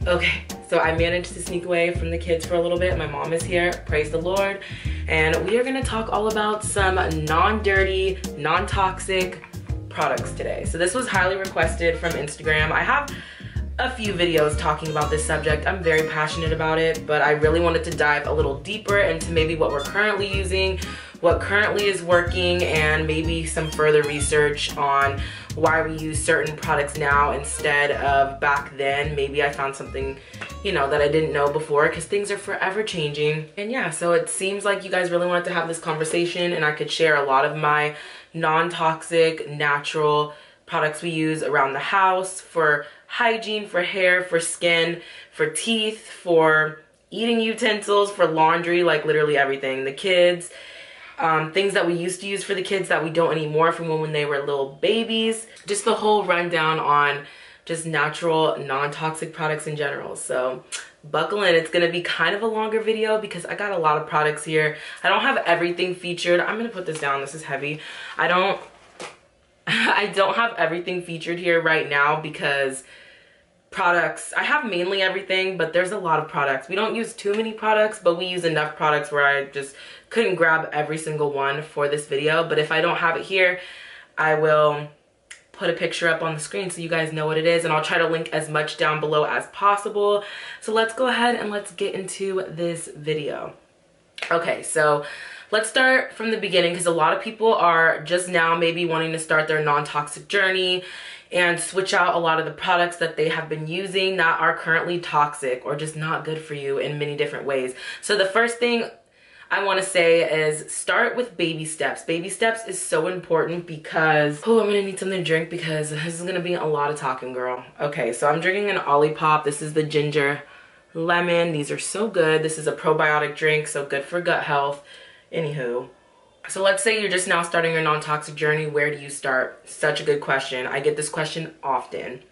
Okay, so I managed to sneak away from the kids for a little bit. My mom is here, praise the Lord. And we are gonna talk all about some non-dirty, non-toxic products today. So this was highly requested from Instagram. I have a few videos talking about this subject. I'm very passionate about it, but I really wanted to dive a little deeper into maybe what we're currently using, what currently is working, and maybe some further research on why we use certain products now instead of back then. Maybe I found something, you know, that I didn't know before, because things are forever changing. And yeah, so it seems like you guys really wanted to have this conversation, and I could share a lot of my non-toxic, natural products we use around the house for hygiene, for hair, for skin, for teeth, for eating utensils, for laundry, like literally everything. The kids, things that we used to use for the kids that we don't anymore from when they were little babies. Just the whole rundown on just natural, non-toxic products in general. So buckle in. It's gonna be kind of a longer video because I got a lot of products here. I don't have everything featured. I'm gonna put this down. This is heavy. I don't have everything featured here right now because products, I have mainly everything, but there's a lot of products. We don't use too many products, but we use enough products where I just couldn't grab every single one for this video. But if I don't have it here, I will put a picture up on the screen so you guys know what it is, and I'll try to link as much down below as possible. So let's go ahead and let's get into this video. Okay, so let's start from the beginning, because a lot of people are just now maybe wanting to start their non-toxic journey and switch out a lot of the products that they have been using that are currently toxic or just not good for you in many different ways. So the first thing I want to say is start with baby steps. Baby steps is so important because, oh, I'm going to need something to drink because this is going to be a lot of talking, girl. Okay, so I'm drinking an Olipop. This is the ginger lemon. These are so good. This is a probiotic drink, so good for gut health. Anywho, so let's say you're just now starting your non-toxic journey. Where do you start? Such a good question. I get this question often.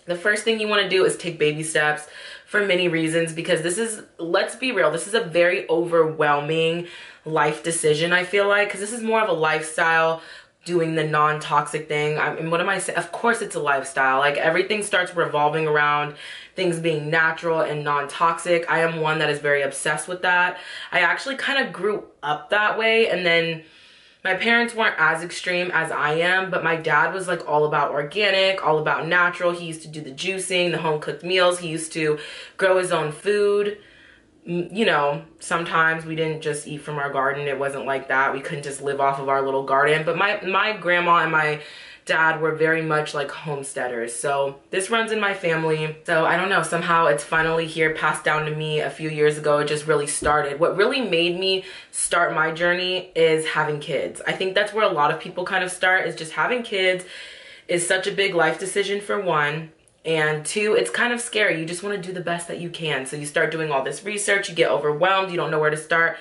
The first thing you want to do is take baby steps for many reasons, because this is, let's be real, this is a very overwhelming life decision, I feel like, because this is more of a lifestyle, doing the non-toxic thing. And what am I saying? Of course it's a lifestyle. Like, everything starts revolving around things being natural and non-toxic. I am one that is very obsessed with that. I actually kind of grew up that way, and then my parents weren't as extreme as I am, but my dad was like all about organic, all about natural. He used to do the juicing, the home cooked meals. He used to grow his own food. You know, sometimes we didn't just eat from our garden. It wasn't like that. We couldn't just live off of our little garden. But my grandma and my dad were very much like homesteaders. So this runs in my family. So I don't know, somehow it's finally here, passed down to me a few years ago. It just really started. What really made me start my journey is having kids. I think that's where a lot of people kind of start, is just having kids is such a big life decision, for one. And two, it's kind of scary. You just want to do the best that you can. So you start doing all this research, you get overwhelmed, you don't know where to start.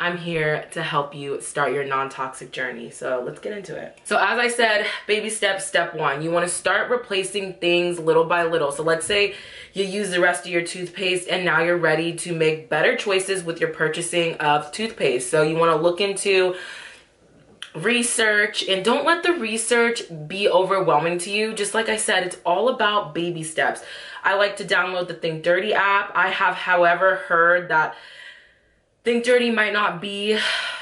I'm here to help you start your non-toxic journey. So let's get into it. So as I said, baby steps, step one, you want to start replacing things little by little. So let's say you use the rest of your toothpaste and now you're ready to make better choices with your purchasing of toothpaste. So you want to look into research, and don't let the research be overwhelming to you. Just like I said, it's all about baby steps. I like to download the Think Dirty app. I have, however, heard that Think Dirty might not be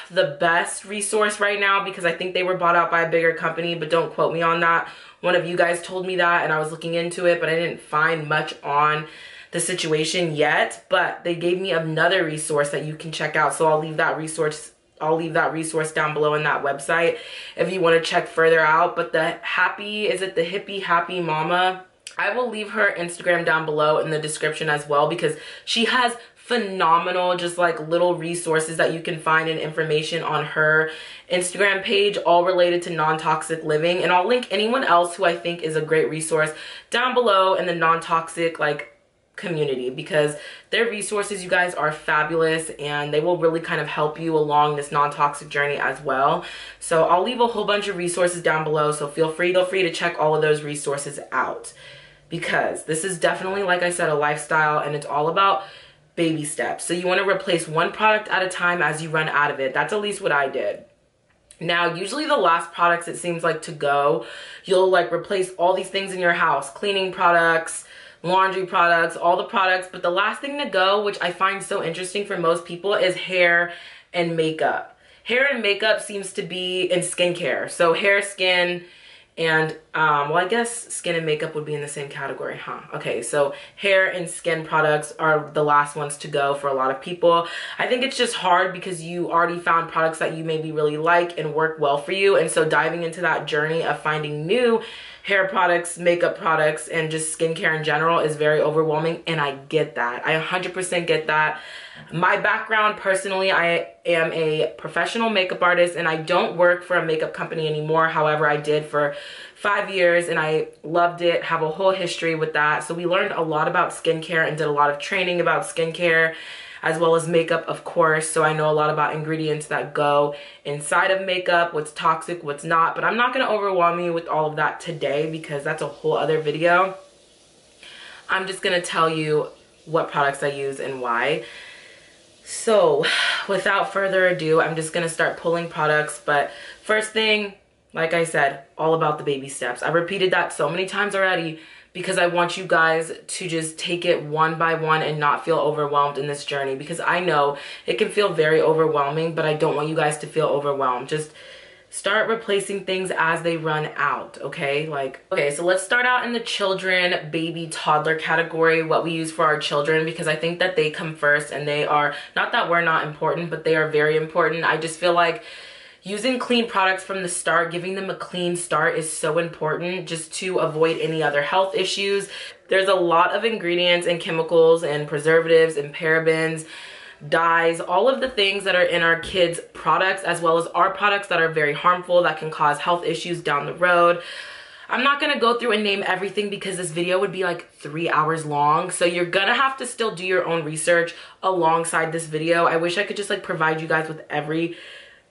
the best resource right now because I think they were bought out by a bigger company, but don't quote me on that. One of you guys told me that, and I was looking into it, but I didn't find much on the situation yet. But they gave me another resource that you can check out, so I'll leave that resource down below in that website if you want to check further out. But the Hippie Happy Mama, I will leave her Instagram down below in the description as well, because she has phenomenal just like little resources that you can find and information on her Instagram page, all related to non-toxic living. And I'll link anyone else who I think is a great resource down below in the non-toxic like community, because their resources, you guys, are fabulous, and they will really kind of help you along this non-toxic journey as well. So I'll leave a whole bunch of resources down below, so feel free to check all of those resources out, because this is definitely, like I said, a lifestyle, and it's all about baby steps. So you want to replace one product at a time as you run out of it. That's at least what I did. Now, usually the last products, it seems like, to go, you'll like replace all these things in your house, cleaning products, laundry products, all the products. But the last thing to go, which I find so interesting for most people, is hair and makeup. Hair and makeup seems to be in skincare. So hair, skin, and well, I guess skin and makeup would be in the same category, huh? Okay, so hair and skin products are the last ones to go for a lot of people. I think it's just hard because you already found products that you maybe really like and work well for you. And so diving into that journey of finding new hair products, makeup products, and just skincare in general is very overwhelming, and I get that. I 100% get that. My background, personally, I am a professional makeup artist, and I don't work for a makeup company anymore. However, I did for 5 years, and I loved it, have a whole history with that. So we learned a lot about skincare and did a lot of training about skincare, as well as makeup, of course. So I know a lot about ingredients that go inside of makeup, what's toxic, what's not. But I'm not going to overwhelm you with all of that today because that's a whole other video. I'm just going to tell you what products I use and why. So without further ado, I'm just going to start pulling products. But first thing, like I said, all about the baby steps. I've repeated that so many times already, because I want you guys to just take it one by one and not feel overwhelmed in this journey, because I know it can feel very overwhelming, but I don't want you guys to feel overwhelmed. Just start replacing things as they run out, okay? Okay, so let's start out in the children, baby, toddler category, what we use for our children, because I think that they come first, and they are, not that we're not important, but they are very important. I just feel like using clean products from the start, giving them a clean start, is so important just to avoid any other health issues. There's a lot of ingredients and chemicals and preservatives and parabens, dyes, all of the things that are in our kids' products, as well as our products, that are very harmful, that can cause health issues down the road. I'm not gonna go through and name everything because this video would be like 3 hours long. So you're gonna have to still do your own research alongside this video. I wish I could just like provide you guys with every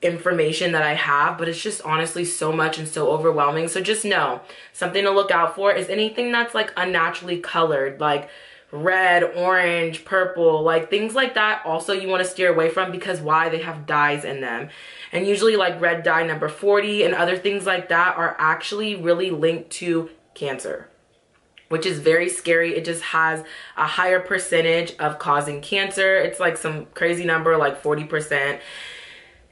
information that I have, but it's just honestly so much and so overwhelming. So just know, something to look out for is anything that's like unnaturally colored, like red, orange, purple, like things like that. Also, you want to steer away from, because why? They have dyes in them. And usually like red dye number 40 and other things like that are actually really linked to cancer, which is very scary. It just has a higher percentage of causing cancer. It's like some crazy number, like 40%.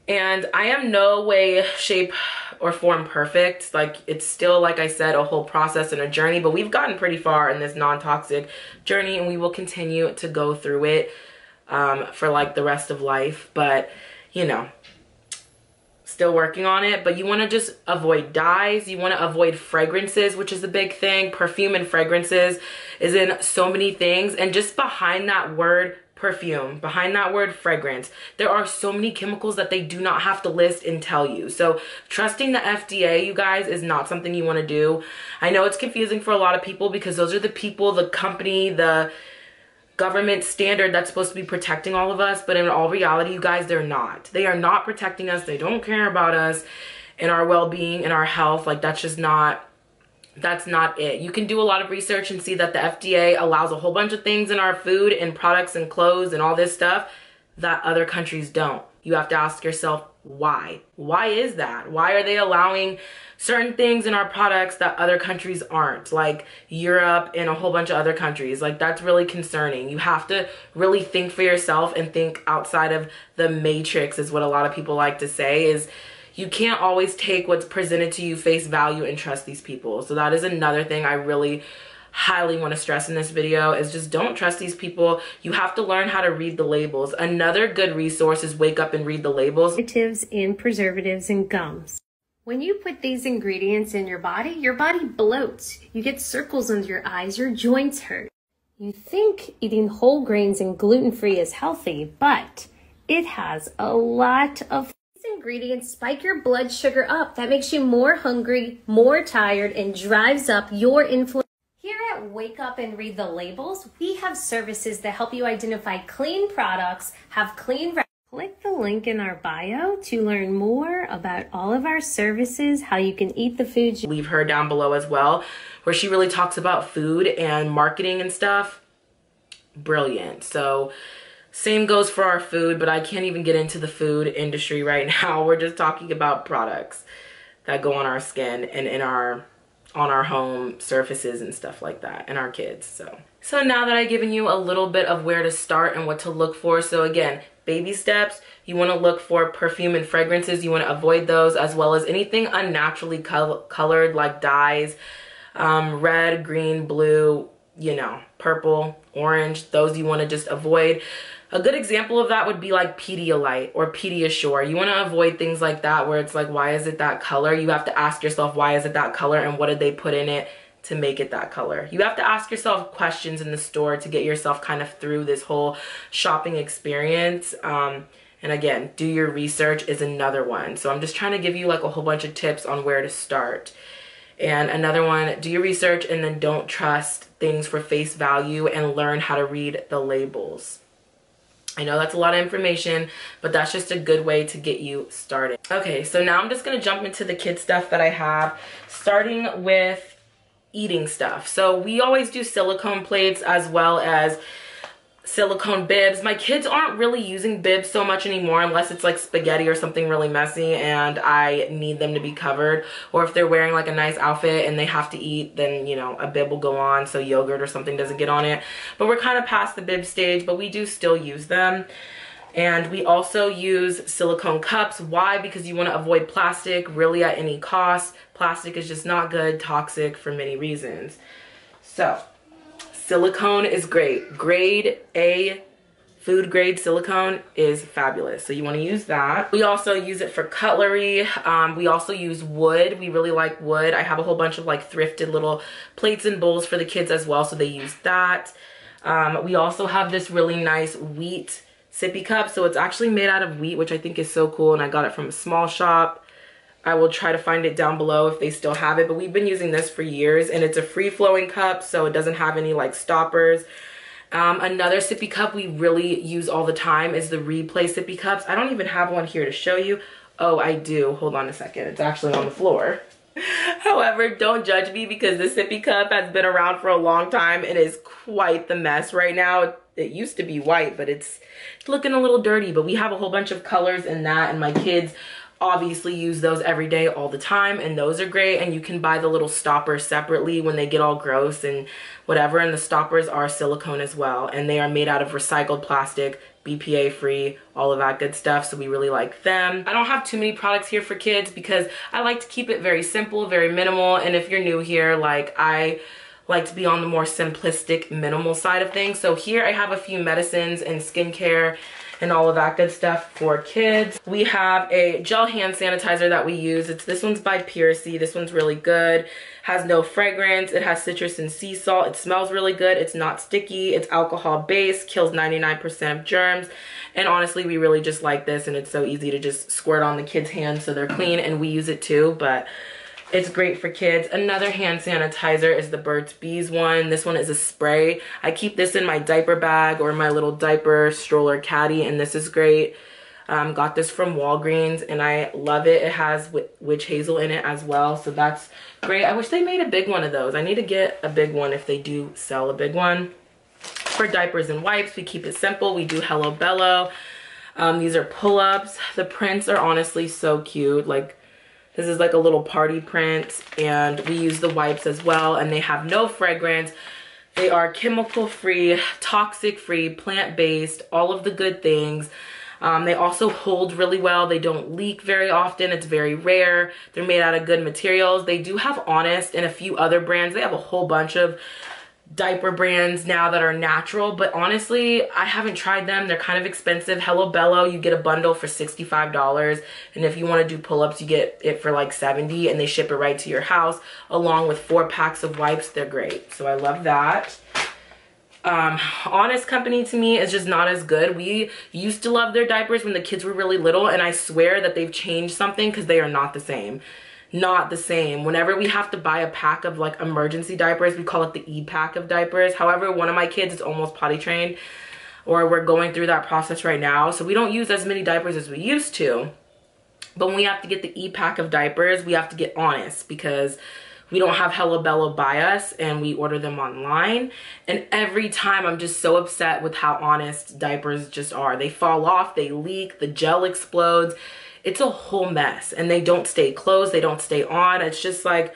And I am no way, shape, or form perfect. Like, it's still, like I said, a whole process and a journey, but we've gotten pretty far in this non-toxic journey, and we will continue to go through it for like the rest of life. But, you know, still working on it. But you want to just avoid dyes. You want to avoid fragrances, which is a big thing. Perfume and fragrances is in so many things. And just behind that word perfume, behind that word fragrance, there are so many chemicals that they do not have to list and tell you. So trusting the FDA, you guys, is not something you want to do. I know it's confusing for a lot of people because those are the people, the company, the government standard that's supposed to be protecting all of us. But in all reality, you guys, they're not. They are not protecting us. They don't care about us and our well-being and our health. Like, that's not it. You can do a lot of research and see that the FDA allows a whole bunch of things in our food and products and clothes and all this stuff that other countries don't. You have to ask yourself, why? Why is that? Why are they allowing certain things in our products that other countries aren't, like Europe and a whole bunch of other countries? Like, that's really concerning. You have to really think for yourself and think outside of the matrix, is what a lot of people like to say. Is you can't always take what's presented to you face value and trust these people. So that is another thing I really highly want to stress in this video, is just don't trust these people. You have to learn how to read the labels. Another good resource is Wake Up and Read the Labels. Additives in preservatives and gums. When you put these ingredients in your body bloats. You get circles under your eyes, your joints hurt. You think eating whole grains and gluten-free is healthy, but it has a lot of ingredients spike your blood sugar up. That makes you more hungry, more tired, and drives up your inflammation. Here at Wake Up and Read the Labels, we have services that help you identify clean products, have clean. Click the link in our bio to learn more about all of our services, how you can eat the foods. Leave her down below as well, where she really talks about food and marketing and stuff. Brilliant. So same goes for our food, but I can't even get into the food industry right now. We're just talking about products that go on our skin and in our on our home surfaces and stuff like that, and our kids. So now that I've given you a little bit of where to start and what to look for, so again, baby steps, you want to look for perfume and fragrances. You want to avoid those, as well as anything unnaturally colored like dyes, red, green, blue, you know, purple, orange. Those you want to just avoid. A good example of that would be like Pedialyte or Pediasure. You want to avoid things like that where it's like, why is it that color? You have to ask yourself, why is it that color, and what did they put in it to make it that color? You have to ask yourself questions in the store to get yourself kind of through this whole shopping experience. And again, do your research is another one. So I'm just trying to give you like a whole bunch of tips on where to start. And another one, do your research and then don't trust things for face value, and learn how to read the labels. I know that's a lot of information, but that's just a good way to get you started. Okay, so now I'm just gonna jump into the kid stuff that I have, starting with eating stuff. So we always do silicone plates as well as silicone bibs. My kids aren't really using bibs so much anymore unless it's like spaghetti or something really messy and I need them to be covered, or if they're wearing like a nice outfit and they have to eat, then you know, a bib will go on so yogurt or something doesn't get on it. But we're kind of past the bib stage, but we do still use them. And we also use silicone cups. Why? Because you want to avoid plastic really at any cost. Plastic is just not good, toxic for many reasons. So silicone is great. Grade A, food grade silicone is fabulous. So you want to use that. We also use it for cutlery. We also use wood. We really like wood. I have a whole bunch of like thrifted little plates and bowls for the kids as well, so they use that. We also have this really nice wheat sippy cup. So it's actually made out of wheat, which I think is so cool, and I got it from a small shop. I will try to find it down below if they still have it, but we've been using this for years, and it's a free-flowing cup, so it doesn't have any like stoppers. Another sippy cup we really use all the time is the Replay sippy cups. I don't even have one here to show you. Oh, I do. Hold on a second. It's actually on the floor. However, don't judge me because this sippy cup has been around for a long time and is quite the mess right now. It used to be white, but it's looking a little dirty, but we have a whole bunch of colors in that, and my kids obviously use those every day all the time, and those are great. And you can buy the little stoppers separately when they get all gross and whatever, and the stoppers are silicone as well, and they are made out of recycled plastic, BPA free, all of that good stuff, so we really like them. I don't have too many products here for kids because I like to keep it very simple, very minimal. And if you're new here, like I like to be on the more simplistic, minimal side of things. So here I have a few medicines and skincare and all of that good stuff for kids. We have a gel hand sanitizer that we use. This one's by Piracy. This one's really good. Has no fragrance. It has citrus and sea salt. It smells really good. It's not sticky. It's alcohol based, kills 99% of germs. And honestly, we really just like this, and it's so easy to just squirt on the kids' hands so they're clean, and we use it too, but it's great for kids. Another hand sanitizer is the Burt's Bees one. This one is a spray. I keep this in my diaper bag or my little diaper stroller caddy, and this is great. Got this from Walgreens, and I love it. It has witch hazel in it as well, so that's great. I wish they made a big one of those. I need to get a big one if they do sell a big one. For diapers and wipes, we keep it simple. We do Hello Bello. These are pull-ups. The prints are honestly so cute. Like, this is like a little party print, and we use the wipes as well, and they have no fragrance. They are chemical free, toxic free, plant-based, all of the good things. They also hold really well. They don't leak very often. It's very rare. They're made out of good materials. They do have Honest and a few other brands. They have a whole bunch of diaper brands now that are natural, but honestly, I haven't tried them. They're kind of expensive. Hello Bello, you get a bundle for $65, and if you want to do pull-ups, you get it for like $70, and they ship it right to your house along with 4 packs of wipes. They're great, so I love that. Honest Company to me is just not as good. We used to love their diapers when the kids were really little, and I swear that they've changed something because they are not the same. Not the same. Whenever we have to buy a pack of like emergency diapers, we call it the E-pack of diapers. However, one of my kids is almost potty trained, or we're going through that process right now, so we don't use as many diapers as we used to. But when we have to get the E-pack of diapers, we have to get Honest because we don't have Hello Bello by us, and we order them online. And every time I'm just so upset with how Honest diapers just are. They fall off, they leak, the gel explodes. It's a whole mess, and they don't stay closed, they don't stay on. It's just like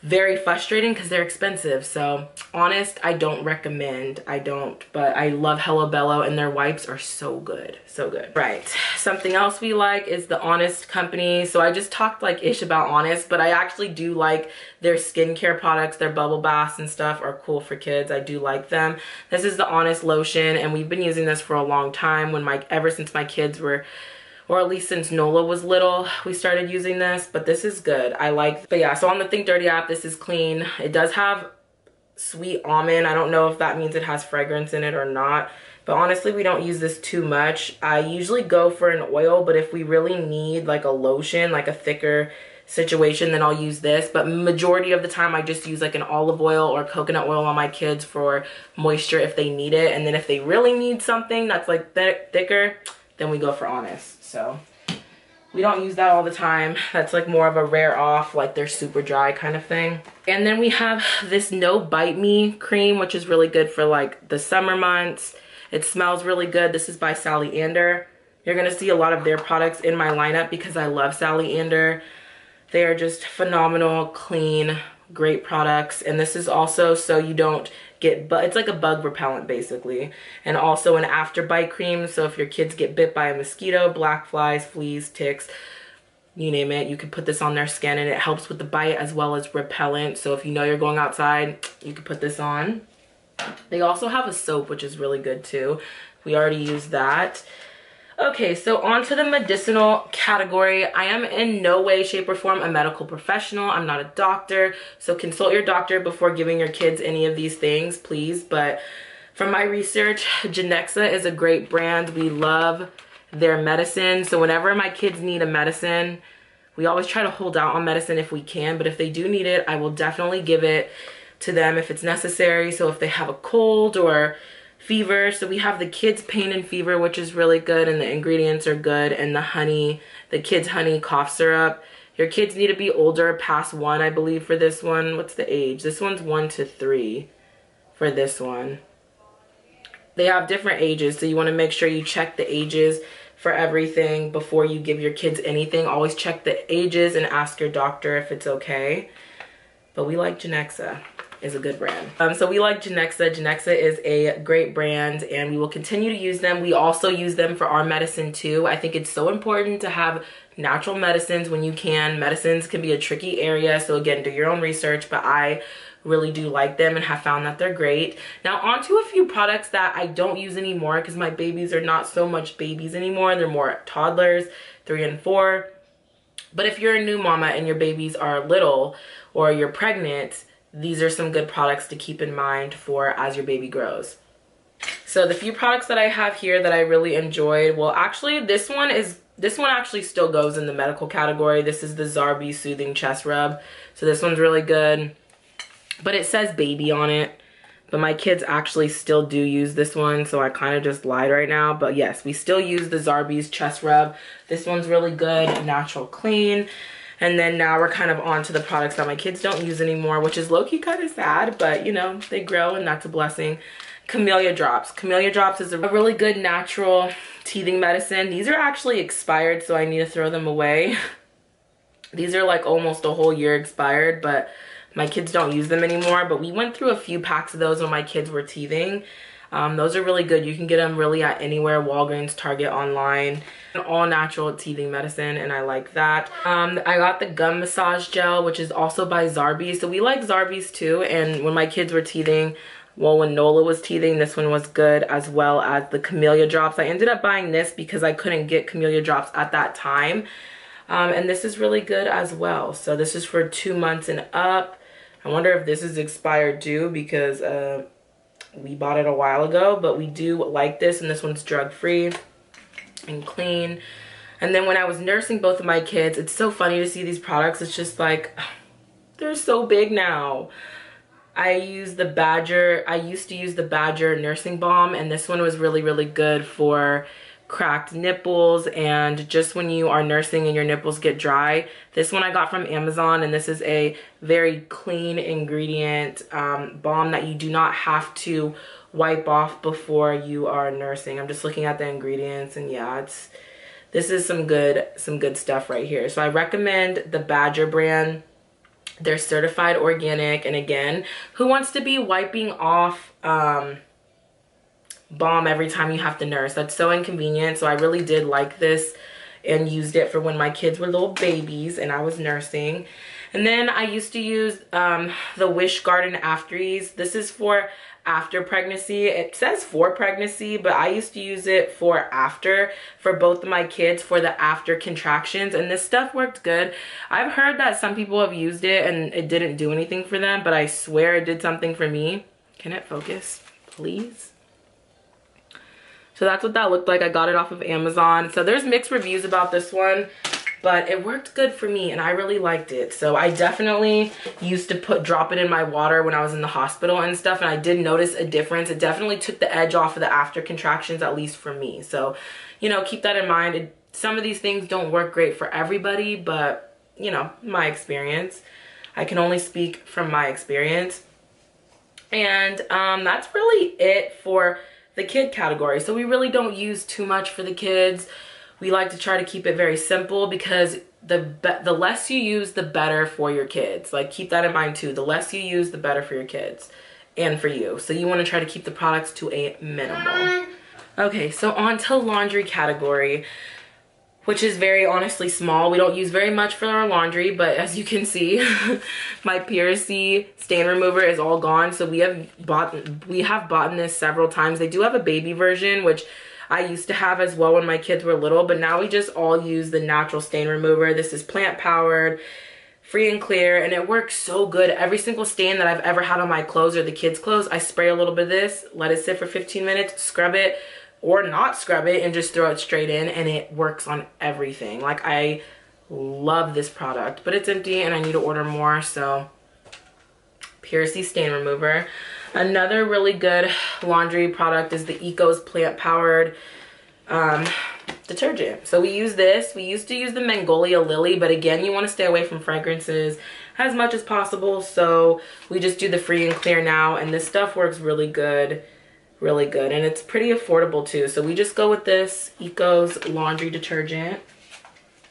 very frustrating because they're expensive. So Honest, I don't recommend. I don't, but I love Hello Bello, and their wipes are so good, so good. Right, something else we like is the Honest company. So I just talked like ish about Honest, but I actually do like their skincare products. Their bubble baths and stuff are cool for kids. I do like them. This is the Honest lotion, and we've been using this for a long time. Ever since my kids were, or at least since Nola was little, we started using this, but this is good. I like, but yeah, so on the Think Dirty app, this is clean. It does have sweet almond. I don't know if that means it has fragrance in it or not, but honestly, we don't use this too much. I usually go for an oil, but if we really need like a lotion, like a thicker situation, then I'll use this. But majority of the time, I just use like an olive oil or coconut oil on my kids for moisture if they need it. And then if they really need something that's like thicker, then we go for Honest. So we don't use that all the time. That's like more of a rare off, like they're super dry kind of thing. And then we have this No Bite Me cream, which is really good for like the summer months. It smells really good. This is by Sally Ander. You're gonna see a lot of their products in my lineup because I love Sally Ander. They are just phenomenal, clean, great products. And this is also so you don't get, but it's like a bug repellent basically, and also an after bite cream. So if your kids get bit by a mosquito, black flies, fleas, ticks, you name it, you can put this on their skin, and it helps with the bite as well as repellent. So if you know you're going outside, you can put this on. They also have a soap, which is really good too. We already used that. Okay, so on to the medicinal category. I am in no way, shape, or form a medical professional. I'm not a doctor, so consult your doctor before giving your kids any of these things, please. But from my research, Genexa is a great brand. We love their medicine. So whenever my kids need a medicine, we always try to hold out on medicine if we can. But if they do need it, I will definitely give it to them if it's necessary. So if they have a cold or fever, so we have the kids pain and fever, which is really good, and the ingredients are good, and the honey, the kids honey cough syrup. Your kids need to be older, past 1, I believe, for this one. What's the age? This one's 1 to 3 for this one. They have different ages, so you want to make sure you check the ages for everything before you give your kids anything. Always check the ages and ask your doctor if it's okay. But we like Genexa. Is a good brand. So we like Genexa. Genexa is a great brand, and we will continue to use them. We also use them for our medicine too. I think it's so important to have natural medicines when you can. Medicines can be a tricky area, so again, do your own research, but I really do like them and have found that they're great. Now on to a few products that I don't use anymore because my babies are not so much babies anymore. They're more toddlers, 3 and 4. But if you're a new mama and your babies are little or you're pregnant, these are some good products to keep in mind for as your baby grows. So the few products that I have here that I really enjoyed, well actually this one actually still goes in the medical category. This is the Zarbee's Soothing Chest Rub. So this one's really good, but it says baby on it. But my kids actually still do use this one, so I kind of just lied right now. But yes, we still use the Zarbee's Chest Rub. This one's really good, natural, clean. And then now we're kind of on to the products that my kids don't use anymore, which is low-key kind of sad, but you know, they grow and that's a blessing. Camellia Drops. Camellia Drops is a really good natural teething medicine. These are actually expired, so I need to throw them away. These are like almost a whole year expired, but my kids don't use them anymore. But we went through a few packs of those when my kids were teething. Those are really good. You can get them really at anywhere, Walgreens, Target, online. An all natural teething medicine, and I like that. I got the gum massage gel, which is also by Zarbee's. So we like Zarbee's too, and when my kids were teething, well, when Nola was teething, this one was good, as well as the Camellia Drops. I ended up buying this because I couldn't get Camellia Drops at that time. And this is really good as well. So this is for 2 months and up. I wonder if this is expired too, because we bought it a while ago, but we do like this, and this one's drug-free and clean. And then when I was nursing both of my kids, it's so funny to see these products. It's just like, they're so big now. I used to use the Badger nursing balm, and this one was really, really good for cracked nipples and just when you are nursing and your nipples get dry. This one I got from Amazon, and this is a very clean ingredient balm that you do not have to wipe off before you are nursing. I'm just looking at the ingredients, and yeah, this is some good stuff right here. So I recommend the Badger brand. They're certified organic, and again, who wants to be wiping off balm every time you have to nurse? That's so inconvenient. So I really did like this and used it for when my kids were little babies and I was nursing. And then I used to use the Wish Garden After Ease. This is for after pregnancy. It says for pregnancy, but I used to use it for after, for both of my kids, for the after contractions, and this stuff worked good. I've heard that some people have used it and it didn't do anything for them, but I swear it did something for me. Can it focus, please? So that's what that looked like. I got it off of Amazon. So there's mixed reviews about this one, but it worked good for me and I really liked it. So I definitely used to drop it in my water when I was in the hospital and stuff, and I did notice a difference. It definitely took the edge off of the after contractions, at least for me. So, you know, keep that in mind. Some of these things don't work great for everybody, but, you know, my experience. I can only speak from my experience. And that's really it for the kid category. So we really don't use too much for the kids. We like to try to keep it very simple because the less you use, the better for your kids. Like, keep that in mind too. The less you use, the better for your kids and for you. So you want to try to keep the products to a minimal. Okay, so on to laundry category, which is very honestly small. We don't use very much for our laundry, but as you can see, my PRC stain remover is all gone. So we have bought this several times. They do have a baby version, which I used to have as well when my kids were little, but now we just all use the natural stain remover. This is plant powered, free and clear, and it works so good. Every single stain that I've ever had on my clothes or the kids' clothes, I spray a little bit of this, let it sit for 15 minutes, scrub it, or not scrub it and just throw it straight in, and it works on everything. Like, I love this product, but it's empty and I need to order more. So PRC stain remover. Another really good laundry product is the Eco's plant powered detergent. So we use this. We used to use the Magnolia Lily, but again, you want to stay away from fragrances as much as possible. So we just do the free and clear now, and this stuff works really good. Really good, and it's pretty affordable too. So we just go with this Eco's laundry detergent.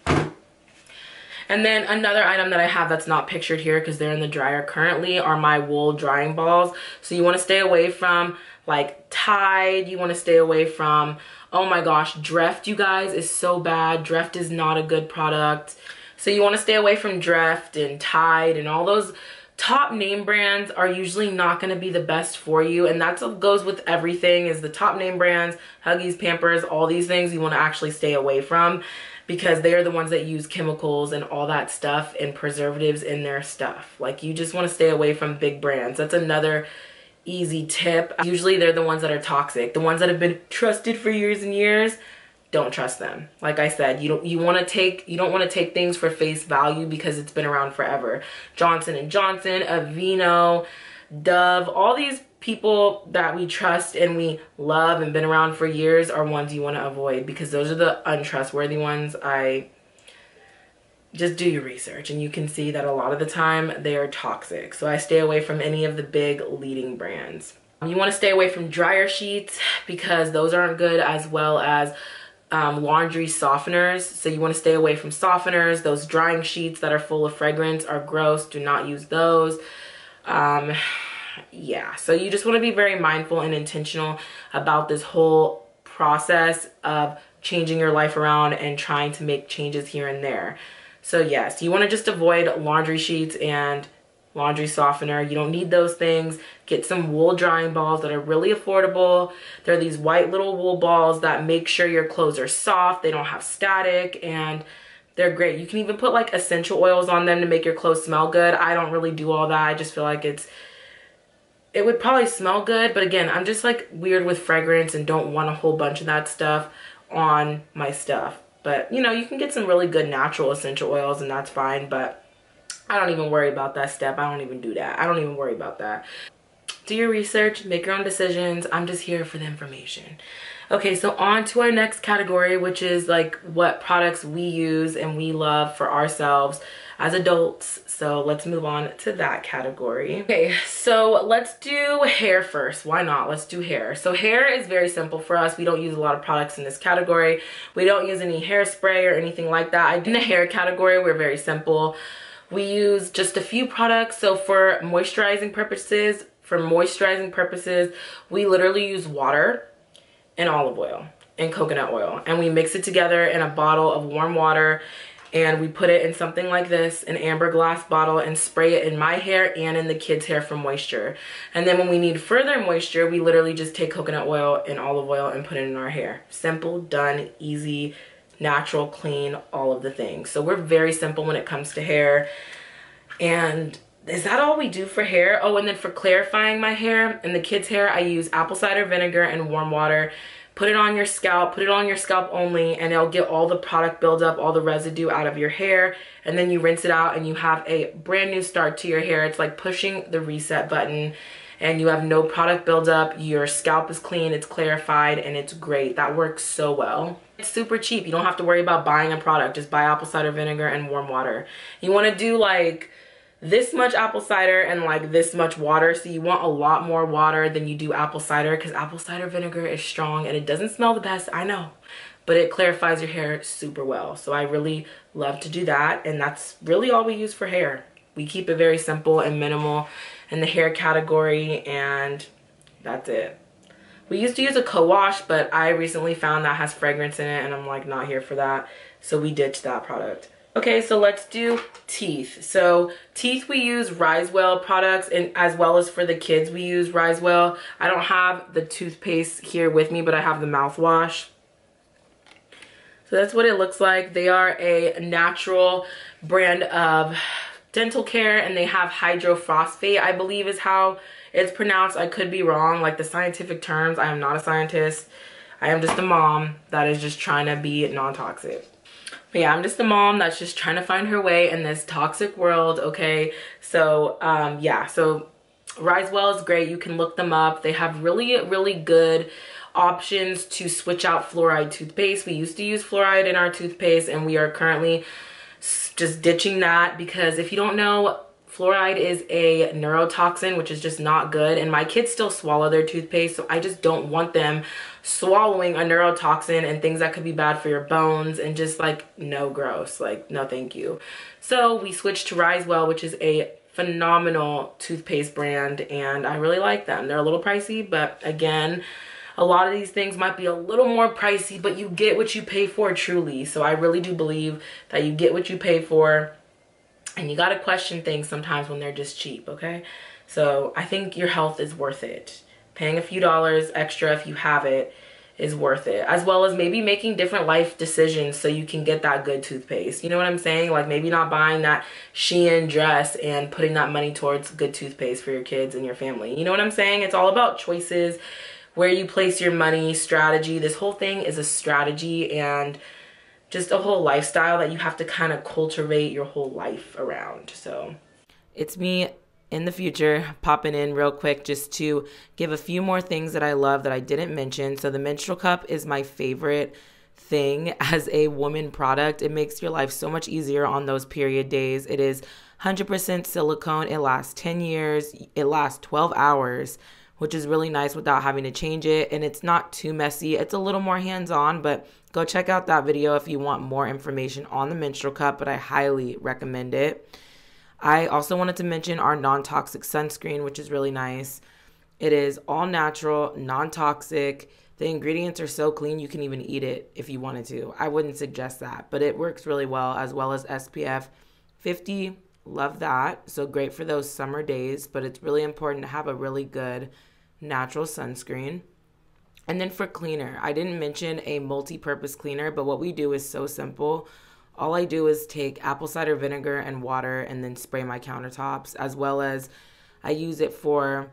And then another item that I have that's not pictured here because they're in the dryer currently are my wool drying balls. So you want to stay away from like Tide. You want to stay away from, oh my gosh, Dreft, you guys, is so bad. Dreft is not a good product. So you want to stay away from Dreft and Tide, and all those top name brands are usually not going to be the best for you. And that's what goes with everything, is the top name brands, Huggies, Pampers, all these things you want to actually stay away from, because they are the ones that use chemicals and all that stuff and preservatives in their stuff. Like, you just want to stay away from big brands. That's another easy tip. Usually they're the ones that are toxic. The ones that have been trusted for years and years, don't trust them. Like I said, you don't want to take things for face value because it's been around forever. Johnson & Johnson, Aveeno, Dove, all these people that we trust and we love and been around for years are ones you want to avoid, because those are the untrustworthy ones. Just do your research and you can see that a lot of the time they are toxic. So I stay away from any of the big leading brands. You want to stay away from dryer sheets because those aren't good, as well as laundry softeners. So you want to stay away from softeners. Those drying sheets that are full of fragrance are gross. Do not use those. Yeah, so you just want to be very mindful and intentional about this whole process of changing your life around and trying to make changes here and there. So yes, you want to just avoid laundry sheets and laundry softener. You don't need those things. Get some wool drying balls that are really affordable. They're these white little wool balls that make sure your clothes are soft, they don't have static, and they're great. You can even put like essential oils on them to make your clothes smell good. I don't really do all that. I just feel like it would probably smell good, but again, I'm just like weird with fragrance and don't want a whole bunch of that stuff on my stuff. But you know, you can get some really good natural essential oils and that's fine, but I don't even worry about that step. I don't even do that. I don't even worry about that. Do your research, make your own decisions. I'm just here for the information. Okay, so on to our next category, which is like what products we use and we love for ourselves as adults. So let's move on to that category. Okay, so let's do hair first. Why not? Let's do hair. So hair is very simple for us. We don't use a lot of products in this category. We don't use any hairspray or anything like that. In the hair category, we're very simple. We use just a few products. So for moisturizing purposes, we literally use water and olive oil and coconut oil, and we mix it together in a bottle of warm water, and we put it in something like this, an amber glass bottle, and spray it in my hair and in the kids' hair for moisture. And then when we need further moisture, we literally just take coconut oil and olive oil and put it in our hair. Simple, done, easy, natural, clean, all of the things. So we're very simple when it comes to hair. And is that all we do for hair? Oh, and then for clarifying my hair and the kids' hair, I use apple cider vinegar and warm water. Put it on your scalp, put it on your scalp only, and it'll get all the product buildup, all the residue out of your hair. And then you rinse it out and you have a brand new start to your hair. It's like pushing the reset button, and you have no product buildup. Your scalp is clean, it's clarified, and it's great. That works so well. It's super cheap. You don't have to worry about buying a product. Just buy apple cider vinegar and warm water. You want to do like this much apple cider and like this much water. So you want a lot more water than you do apple cider, because apple cider vinegar is strong and it doesn't smell the best, I know, but it clarifies your hair super well. So I really love to do that, and that's really all we use for hair. We keep it very simple and minimal in the hair category, and that's it. We used to use a co-wash, but I recently found that has fragrance in it and I'm like not here for that, so we ditched that product. Okay, so let's do teeth. So teeth, we use Risewell products, and as well as for the kids we use Risewell. I don't have the toothpaste here with me, but I have the mouthwash. So that's what it looks like. They are a natural brand of dental care, and they have hydrophosphate, I believe is how it's pronounced. I could be wrong, like the scientific terms. I am not a scientist. I am just a mom that is just trying to be non-toxic. But yeah, I'm just a mom that's just trying to find her way in this toxic world, okay? So, yeah, so Risewell is great. You can look them up. They have really, really good options to switch out fluoride toothpaste. We used to use fluoride in our toothpaste, and we are currently just ditching that, because if you don't know, fluoride is a neurotoxin, which is just not good. And my kids still swallow their toothpaste, so I just don't want them swallowing a neurotoxin and things that could be bad for your bones, and just like, no, gross, like no thank you. So we switched to Risewell, which is a phenomenal toothpaste brand, and I really like them. They're a little pricey, but again, a lot of these things might be a little more pricey, but you get what you pay for, truly. So I really do believe that you get what you pay for, and you gotta question things sometimes when they're just cheap, okay? So I think your health is worth it. Paying a few dollars extra if you have it is worth it, as well as maybe making different life decisions so you can get that good toothpaste. You know what I'm saying? Like maybe not buying that Shein dress and putting that money towards good toothpaste for your kids and your family. You know what I'm saying? It's all about choices, where you place your money, strategy. This whole thing is a strategy and just a whole lifestyle that you have to kind of cultivate your whole life around. So it's me in the future popping in real quick just to give a few more things that I love that I didn't mention. So the menstrual cup is my favorite thing as a woman product. It makes your life so much easier on those period days. It is 100% silicone. It lasts 10 years. It lasts 12 hours, which is really nice without having to change it. And it's not too messy. It's a little more hands-on, but go check out that video if you want more information on the menstrual cup, but I highly recommend it. I also wanted to mention our non-toxic sunscreen, which is really nice. It is all natural, non-toxic. The ingredients are so clean you can even eat it if you wanted to. I wouldn't suggest that, but it works really well, as well as SPF 50. Love that. So great for those summer days, but it's really important to have a really good natural sunscreen. And then for cleaner, I didn't mention a multi-purpose cleaner, but what we do is so simple. All I do is take apple cider vinegar and water and then spray my countertops, as well as I use it for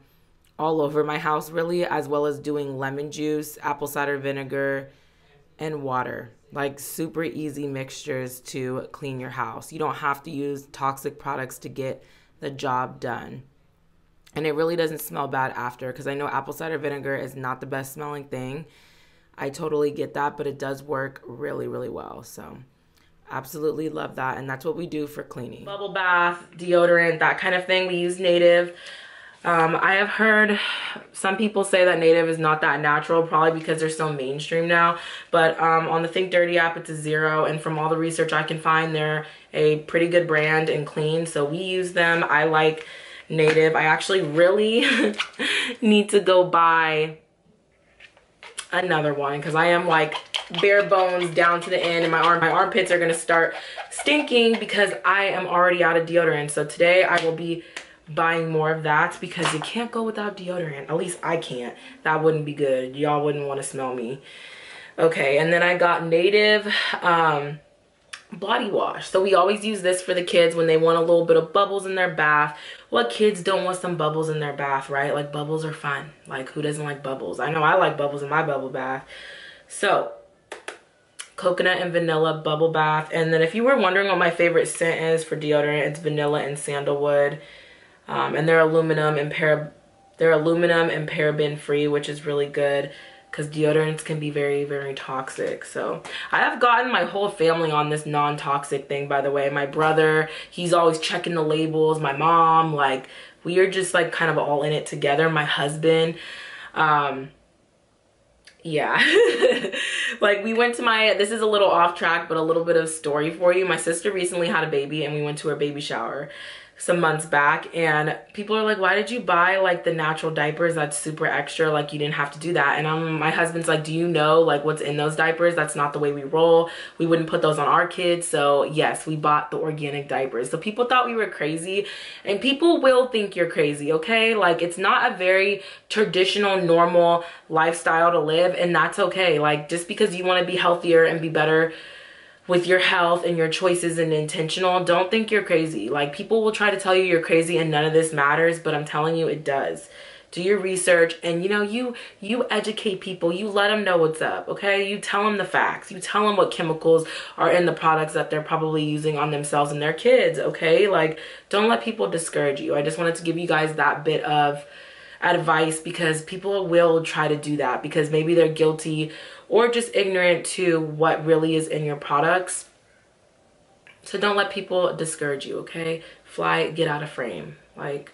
all over my house really, as well as doing lemon juice, apple cider vinegar, and water. Like super easy mixtures to clean your house. You don't have to use toxic products to get the job done. And it really doesn't smell bad after, because I know apple cider vinegar is not the best smelling thing. I totally get that, but it does work really, really well. So absolutely love that. And that's what we do for cleaning. Bubble bath, deodorant, that kind of thing. We use Native. I have heard some people say that Native is not that natural, probably because they're so mainstream now. But on the Think Dirty app, it's a 0. And from all the research I can find, they're a pretty good brand and clean. So we use them. I like Native. I actually really need to go buy another one because I am like bare bones down to the end, and my armpits are going to start stinking because I am already out of deodorant. So today I will be buying more of that because you can't go without deodorant. At least I can't. That wouldn't be good. Y'all wouldn't want to smell me. Okay, and then I got Native body wash. So we always use this for the kids when they want a little bit of bubbles in their bath. What kids don't want some bubbles in their bath, right? Like, bubbles are fun. Like, who doesn't like bubbles? I know I like bubbles in my bubble bath. So coconut and vanilla bubble bath. And then if you were wondering what my favorite scent is for deodorant, it's vanilla and sandalwood. And they're aluminum and paraben free, which is really good because deodorants can be very, very toxic. So I have gotten my whole family on this non-toxic thing, by the way. My brother, he's always checking the labels. My mom, like, we are just like kind of all in it together. My husband, yeah. Like, we went to this is a little off track, but a little bit of story for you. My sister recently had a baby and we went to her baby shower some months back, and people are like, why did you buy like the natural diapers that's super extra? Like, you didn't have to do that. And my husband's like, do you know like what's in those diapers? That's not the way we roll. We wouldn't put those on our kids. So yes, we bought the organic diapers. So people thought we were crazy, and people will think you're crazy, okay? Like, it's not a very traditional, normal lifestyle to live, and that's okay. Like, just because you want to be healthier and be better with your health and your choices and intentional, don't think you're crazy. Like, people will try to tell you you're crazy and none of this matters, but I'm telling you it does. Do your research, and you know, you educate people. You let them know what's up, okay? You tell them the facts. You tell them what chemicals are in the products that they're probably using on themselves and their kids, okay? Like, don't let people discourage you. I just wanted to give you guys that bit of advice because people will try to do that because maybe they're guilty or just ignorant to what really is in your products. So don't let people discourage you, okay? Fly, get out of frame. Like,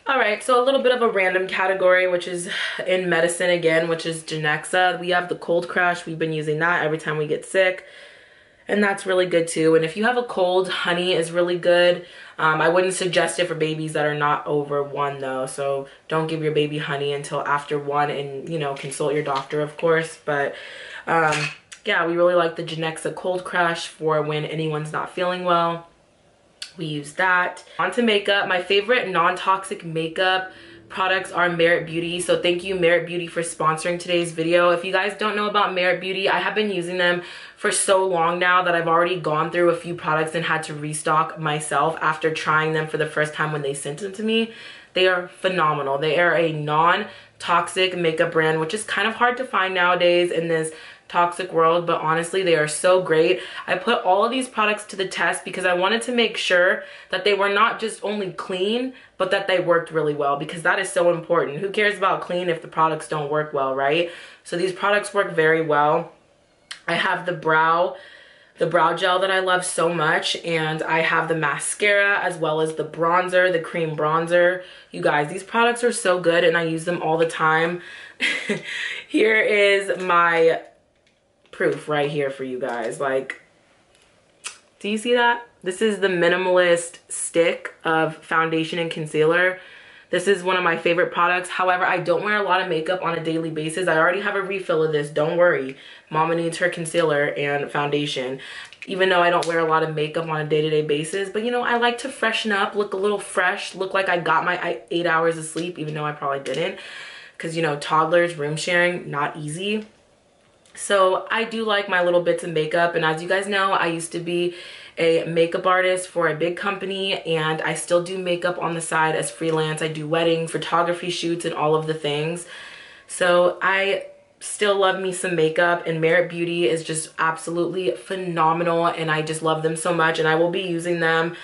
all right, so a little bit of a random category, which is in medicine again, which is Genexa. We have the cold crush. We've been using that every time we get sick, and that's really good too. And if you have a cold, honey is really good. I wouldn't suggest it for babies that are not over 1 though. So don't give your baby honey until after 1, and you know, consult your doctor, of course. But yeah, we really like the Genexa Cold Crush for when anyone's not feeling well. We use that. On to makeup. My favorite non-toxic makeup products are Merit Beauty. So thank you, Merit Beauty, for sponsoring today's video. If you guys don't know about Merit Beauty, I have been using them for so long now that I've already gone through a few products and had to restock myself after trying them for the first time when they sent them to me. They are phenomenal. They are a non-toxic makeup brand, which is kind of hard to find nowadays in this toxic world, but honestly, they are so great. I put all of these products to the test because I wanted to make sure that they were not just only clean, but that they worked really well, because that is so important. Who cares about clean if the products don't work well, right? So these products work very well. I have the brow gel that I love so much, and I have the mascara as well as the bronzer, the cream bronzer. You guys, these products are so good and I use them all the time. Here is my proof right here for you guys. Like, do you see that? This is the Minimalist stick of foundation and concealer. This is one of my favorite products. However, I don't wear a lot of makeup on a daily basis. I already have a refill of this. Don't worry. Mama needs her concealer and foundation, even though I don't wear a lot of makeup on a day-to-day basis. But you know, I like to freshen up, look a little fresh, look like I got my 8 hours of sleep, even though I probably didn't. Because, you know, toddlers, room sharing, not easy. So I do like my little bits of makeup, and as you guys know, I used to be a makeup artist for a big company, and I still do makeup on the side as freelance. I do wedding, photography shoots, and all of the things. So I still love me some makeup, and Merit Beauty is just absolutely phenomenal, and I just love them so much, and I will be using them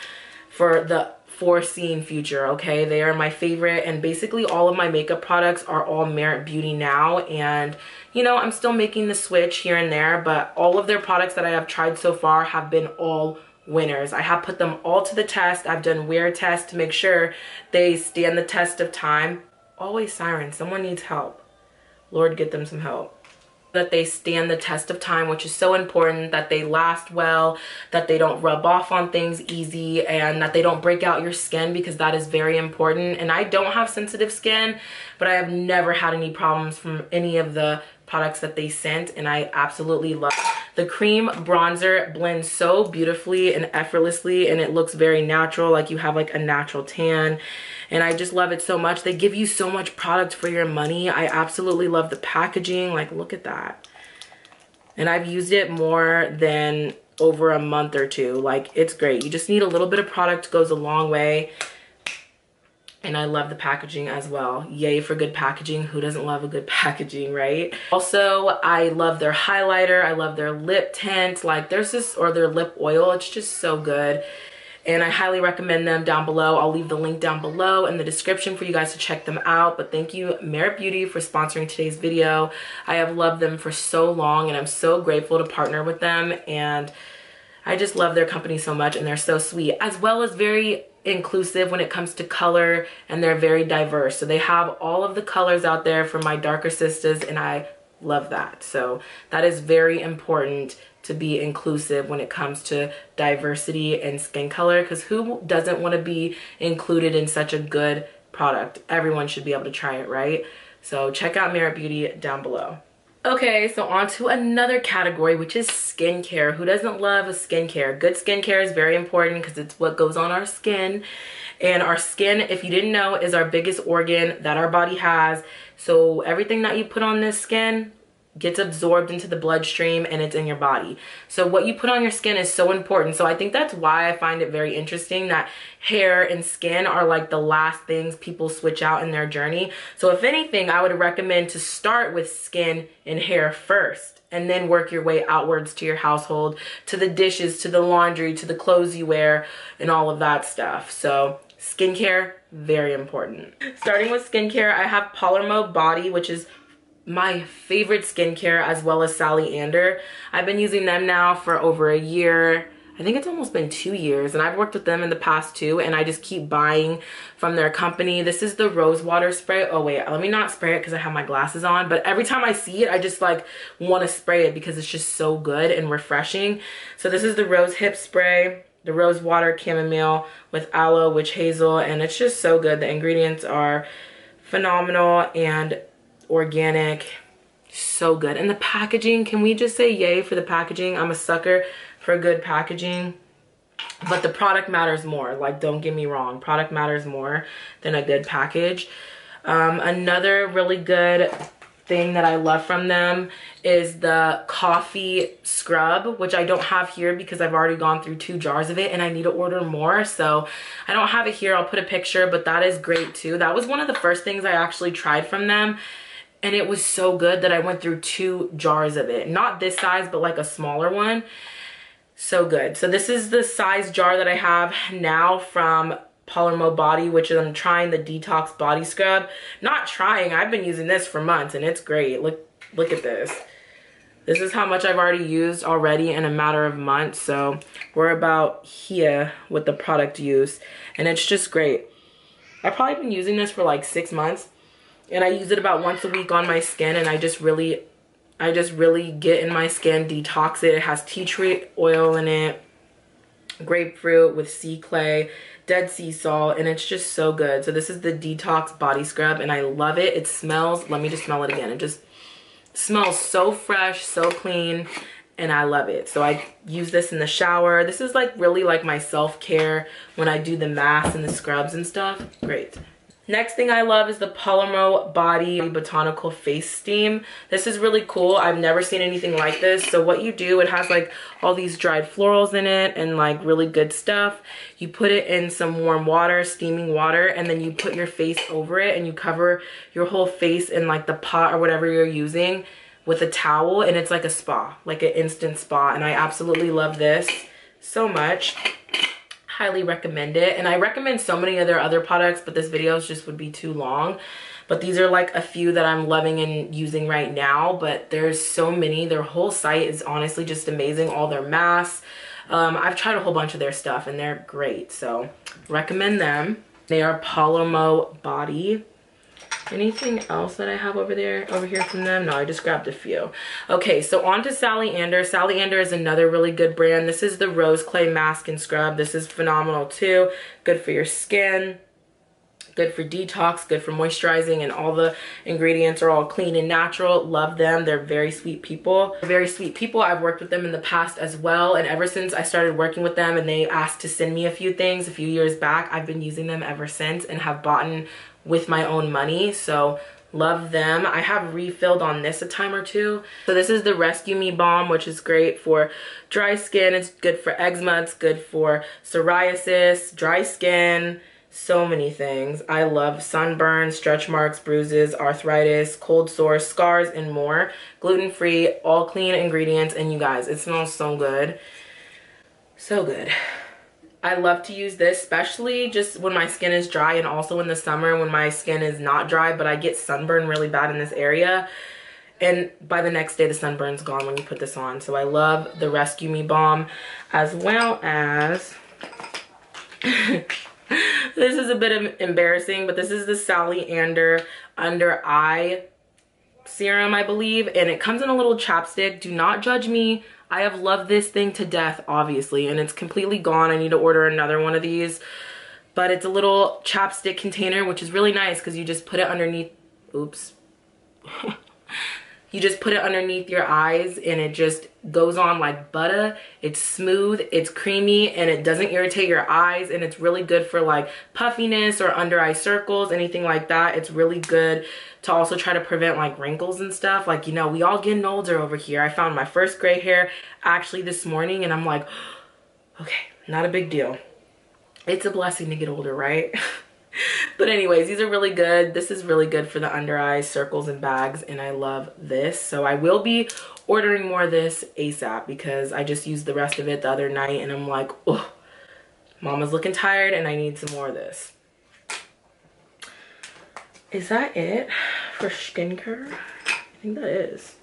for the foreseen future, okay? They are my favorite, and basically all of my makeup products are all Merit Beauty now, and you know, I'm still making the switch here and there, but all of their products that I have tried so far have been all winners. I have put them all to the test. I've done wear tests to make sure they stand the test of time. Always sirens. Someone needs help. Lord, get them some help. That they stand the test of time, which is so important, that they last well, that they don't rub off on things easy, and that they don't break out your skin, because that is very important. And I don't have sensitive skin, but I have never had any problems from any of the products that they sent, and I absolutely love it. The cream bronzer blends so beautifully and effortlessly, and it looks very natural, like you have like a natural tan. And I just love it so much. They give you so much product for your money. I absolutely love the packaging. Like, look at that. And I've used it more than over a month or two. Like, it's great. You just need a little bit of product, goes a long way. And I love the packaging as well. Yay for good packaging. Who doesn't love a good packaging, right? Also, I love their highlighter. I love their lip tint. Like, there's this, or their lip oil. It's just so good. And I highly recommend them down below. I'll leave the link down below in the description for you guys to check them out. But thank you, Merit Beauty, for sponsoring today's video. I have loved them for so long, and I'm so grateful to partner with them. And I just love their company so much, and they're so sweet, as well as very inclusive when it comes to color, and they're very diverse. So they have all of the colors out there for my darker sisters, and I love that. So that is very important, to be inclusive when it comes to diversity and skin color, because who doesn't want to be included in such a good product? Everyone should be able to try it, right? So check out Merit Beauty down below. Okay, so on to another category, which is skincare. Who doesn't love a skincare? Good skincare is very important because it's what goes on our skin. And our skin, if you didn't know, is our biggest organ that our body has. So everything that you put on this skin gets absorbed into the bloodstream, and it's in your body. So what you put on your skin is so important. So I think that's why I find it very interesting that hair and skin are like the last things people switch out in their journey. So if anything, I would recommend to start with skin and hair first, and then work your way outwards to your household, to the dishes, to the laundry, to the clothes you wear, and all of that stuff. So skincare, very important. Starting with skincare, I have Palermo Body, which is my favorite skincare, as well as Sally Ander. I've been using them now for over a year. I think it's almost been 2 years, and I've worked with them in the past too, and I just keep buying from their company. This is the rose water spray. Oh wait, let me not spray it because I have my glasses on, but every time I see it, I just like want to spray it because it's just so good and refreshing. So this is the rose hip spray, the rose water chamomile with aloe, witch hazel, and it's just so good. The ingredients are phenomenal and organic, so good. And the packaging, can we just say yay for the packaging? I'm a sucker for good packaging, but the product matters more. Like, don't get me wrong, product matters more than a good package. Another really good thing that I love from them is the coffee scrub, which I don't have here because I've already gone through 2 jars of it, and I need to order more. So I don't have it here. I'll put a picture, but that is great too. That was one of the first things I actually tried from them. And it was so good that I went through 2 jars of it. Not this size, but like a smaller one. So good. So this is the size jar that I have now from Palermo Body, which is, I'm trying the Detox Body Scrub. Not trying, I've been using this for months, and it's great. Look at this. This is how much I've already used already in a matter of months. So we're about here with the product use, and it's just great. I've probably been using this for like 6 months. And I use it about once a week on my skin, and I just really get in my skin, detox it. It has tea tree oil in it, grapefruit with sea clay, dead sea salt, and it's just so good. So this is the Detox Body Scrub, and I love it. It smells, let me just smell it again. It just smells so fresh, so clean, and I love it. So I use this in the shower. This is like really like my self-care when I do the masks and the scrubs and stuff. Great. Next thing I love is the Palermo Body Botanical Face Steam. This is really cool. I've never seen anything like this. So what you do, it has like all these dried florals in it and like really good stuff. You put it in some warm water, steaming water, and then you put your face over it, and you cover your whole face in like the pot or whatever you're using with a towel, and it's like a spa, like an instant spa. And I absolutely love this so much. Highly recommend it. And I recommend so many other products, but this video just would be too long. But these are like a few that I'm loving and using right now, but there's so many. Their whole site is honestly just amazing. All their masks, I've tried a whole bunch of their stuff and they're great, so recommend them. They are Palomo Body. Anything else that I have over here from them? No, I just grabbed a few. Okay, so on to Sally Ander. Sally Ander is another really good brand. This is the Rose Clay Mask and Scrub. This is phenomenal too. Good for your skin, good for detox, good for moisturizing, and all the ingredients are all clean and natural. Love them. They're very sweet people. Very sweet people. I've worked with them in the past as well, and ever since I started working with them and they asked to send me a few things a few years back, I've been using them ever since and have bought with my own money, so love them. I have refilled on this a time or two. So this is the Rescue Me Balm, which is great for dry skin. It's good for eczema. It's good for psoriasis, dry skin, so many things. I love sunburn, stretch marks, bruises, arthritis, cold sores, scars, and more. Gluten-free, all clean ingredients, and you guys, it smells so good. So good. I love to use this, especially just when my skin is dry, and also in the summer when my skin is not dry, but I get sunburn really bad in this area. And by the next day, the sunburn's gone when you put this on. So I love the Rescue Me Balm, as well as, this is a bit embarrassing, but this is the Sally Ander Under Eye Serum, I believe. And it comes in a little chapstick. Do not judge me. I have loved this thing to death, obviously, and it's completely gone. I need to order another one of these. But it's a little chapstick container, which is really nice because you just put it underneath, oops. You just put it underneath your eyes and it just goes on like butter. It's smooth, it's creamy, and it doesn't irritate your eyes, and it's really good for like puffiness or under eye circles, anything like that. It's really good to also try to prevent like wrinkles and stuff. Like, you know, we all getting older over here. I found my first gray hair actually this morning and I'm like, okay, not a big deal. It's a blessing to get older, right? But anyways, these are really good. This is really good for the under eyes, circles, and bags, and I love this. So I will be ordering more of this ASAP because I just used the rest of it the other night and I'm like, oh, mama's looking tired and I need some more of this. Is that it for skincare? I think that is.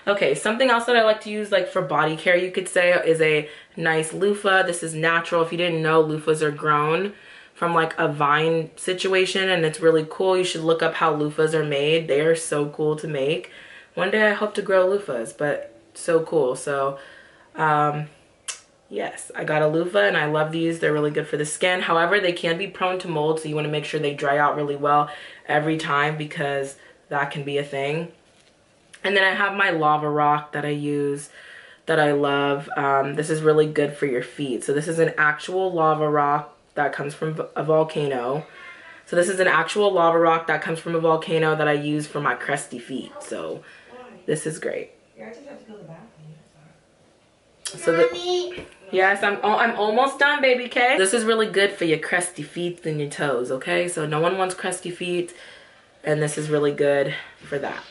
Okay, something else that I like to use like for body care, you could say, is a nice loofah. This is natural. If you didn't know, loofahs are grown from like a vine situation and it's really cool. You should look up how loofahs are made. They are so cool to make. One day I hope to grow loofahs, but so cool. So yes, I got a loofah and I love these. They're really good for the skin. However, they can be prone to mold, so you want to make sure they dry out really well every time because that can be a thing. And then I have my lava rock that I use that I love. This is really good for your feet. So this is an actual lava rock that comes from a volcano. So this is an actual lava rock that comes from a volcano that I use for my crusty feet. So this is great. So yes, I'm almost done, baby K. This is really good for your crusty feet and your toes, okay? So no one wants crusty feet, and this is really good for that.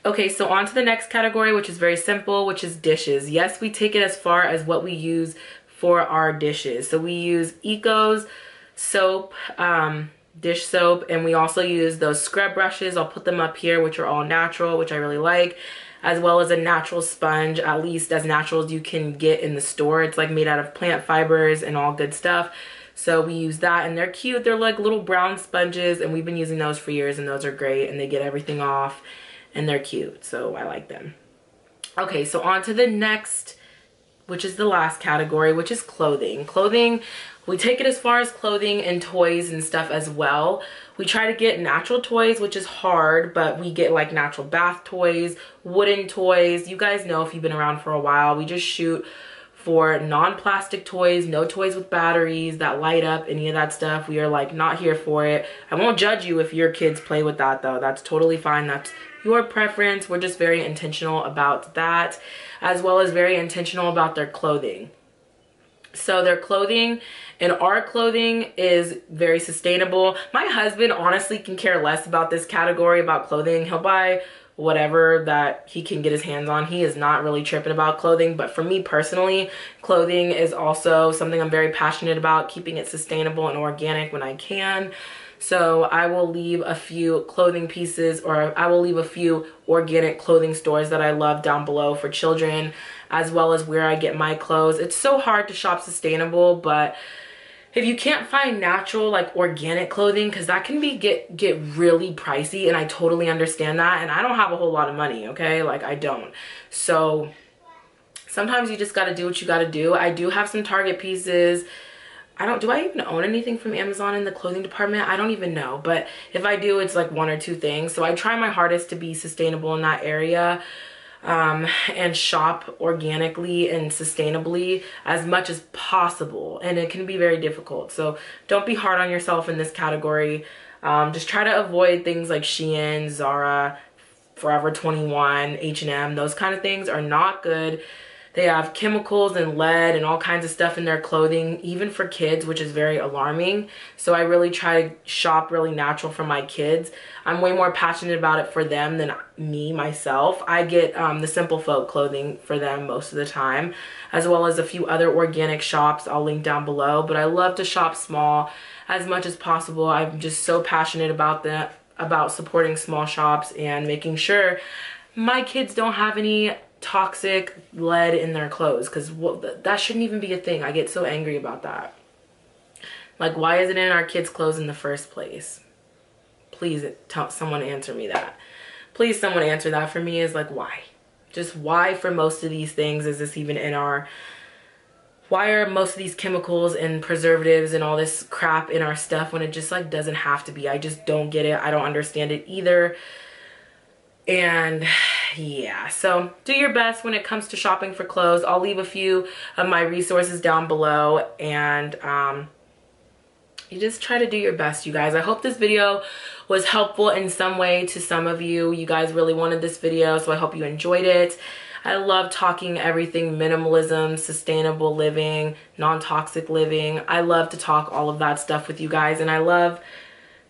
Okay, so on to the next category, which is very simple, which is dishes. Yes, we take it as far as what we use for our dishes. So we use Eco's soap, dish soap, and we also use those scrub brushes. I'll put them up here, which are all natural, which I really like, as well as a natural sponge, at least as natural as you can get in the store. It's like made out of plant fibers and all good stuff. So we use that, and they're cute. They're like little brown sponges, and we've been using those for years, and those are great, and they get everything off, and they're cute, so I like them. Okay, so on to the next, which is the last category, which is clothing. Clothing, we take it as far as clothing and toys and stuff as well. We try to get natural toys, which is hard, but we get like natural bath toys, wooden toys. You guys know if you've been around for a while, we just shoot for non-plastic toys, no toys with batteries that light up, any of that stuff. We are like not here for it. I won't judge you if your kids play with that though. That's totally fine. That's your preference. We're just very intentional about that, as well as very intentional about their clothing. So their clothing and our clothing is very sustainable. My husband honestly can care less about this category about clothing. He'll buy whatever that he can get his hands on. He is not really tripping about clothing, but for me personally, clothing is also something I'm very passionate about, keeping it sustainable and organic when I can. So I will leave a few clothing pieces, or I will leave a few organic clothing stores that I love down below for children, as well as where I get my clothes. It's so hard to shop sustainable, but if you can't find natural, like organic clothing, because that can be get really pricey, and I totally understand that, and I don't have a whole lot of money, okay? Like, I don't. So sometimes you just got to do what you got to do. I do have some Target pieces. Do I even own anything from Amazon in the clothing department? I don't even know, but if I do, it's like 1 or 2 things. So I try my hardest to be sustainable in that area, and shop organically and sustainably as much as possible, and it can be very difficult. So don't be hard on yourself in this category. Just try to avoid things like Shein, Zara, Forever 21, H&M. Those kind of things are not good. They have chemicals and lead and all kinds of stuff in their clothing, even for kids, which is very alarming. So I really try to shop really natural for my kids. I'm way more passionate about it for them than me, myself. I get the Simple Folk clothing for them most of the time, as well as a few other organic shops I'll link down below. But I love to shop small as much as possible. I'm just so passionate about that, about supporting small shops and making sure my kids don't have any toxic lead in their clothes, because that shouldn't even be a thing. I get so angry about that. Like, why is it in our kids' clothes in the first place? Please someone answer me that. Please someone answer that for me. Is like, why? Just why for most of these things is this even in our... Why are most of these chemicals and preservatives and all this crap in our stuff when it just like doesn't have to be? I just don't get it. I don't understand it either. And yeah, so do your best when it comes to shopping for clothes. I'll leave a few of my resources down below, and you just try to do your best, you guys. I hope this video was helpful in some way to some of you. You guys really wanted this video, so I hope you enjoyed it. I love talking everything minimalism, sustainable living, non-toxic living. I love to talk all of that stuff with you guys, and I love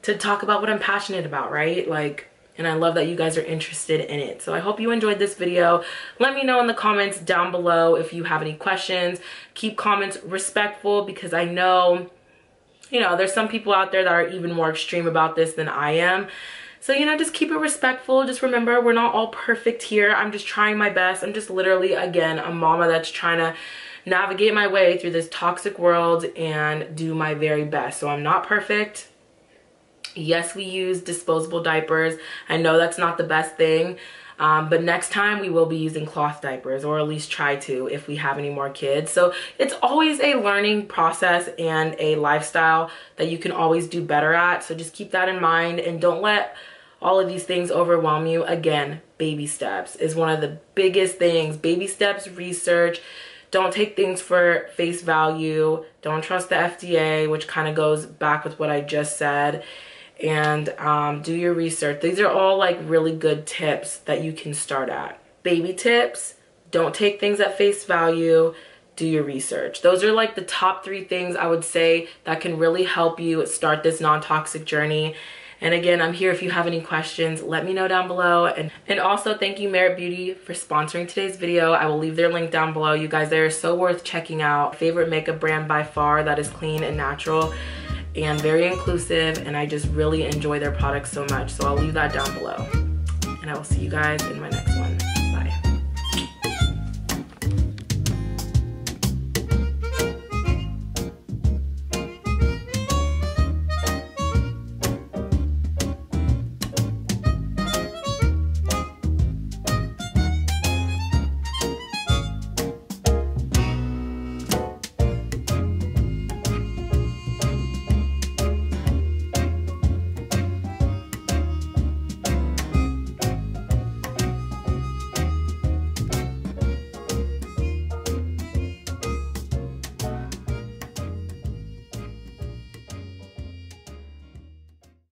to talk about what I'm passionate about, right? Like, and I love that you guys are interested in it. So I hope you enjoyed this video. Let me know in the comments down below if you have any questions. Keep comments respectful, because I know, you know, there's some people out there that are even more extreme about this than I am. So, you know, just keep it respectful. Just remember, we're not all perfect here. I'm just trying my best. I'm just literally, again, a mama that's trying to navigate my way through this toxic world and do my very best. So I'm not perfect. Yes, we use disposable diapers. I know that's not the best thing, but next time we will be using cloth diapers, or at least try to if we have any more kids. So it's always a learning process and a lifestyle that you can always do better at. So just keep that in mind, and don't let all of these things overwhelm you. Again, baby steps is one of the biggest things. Baby steps, research. Don't take things for face value. Don't trust the FDA, which kind of goes back with what I just said. And do your research. These are all like really good tips that you can start at. Baby tips: don't take things at face value, do your research. Those are like the top 3 things I would say that can really help you start this non-toxic journey. And again, I'm here if you have any questions. Let me know down below. And also, thank you Merit Beauty for sponsoring today's video. I will leave their link down below. You guys, they are so worth checking out. Favorite makeup brand by far that is clean and natural and very inclusive, and I just really enjoy their products so much. So I'll leave that down below, and I will see you guys in my next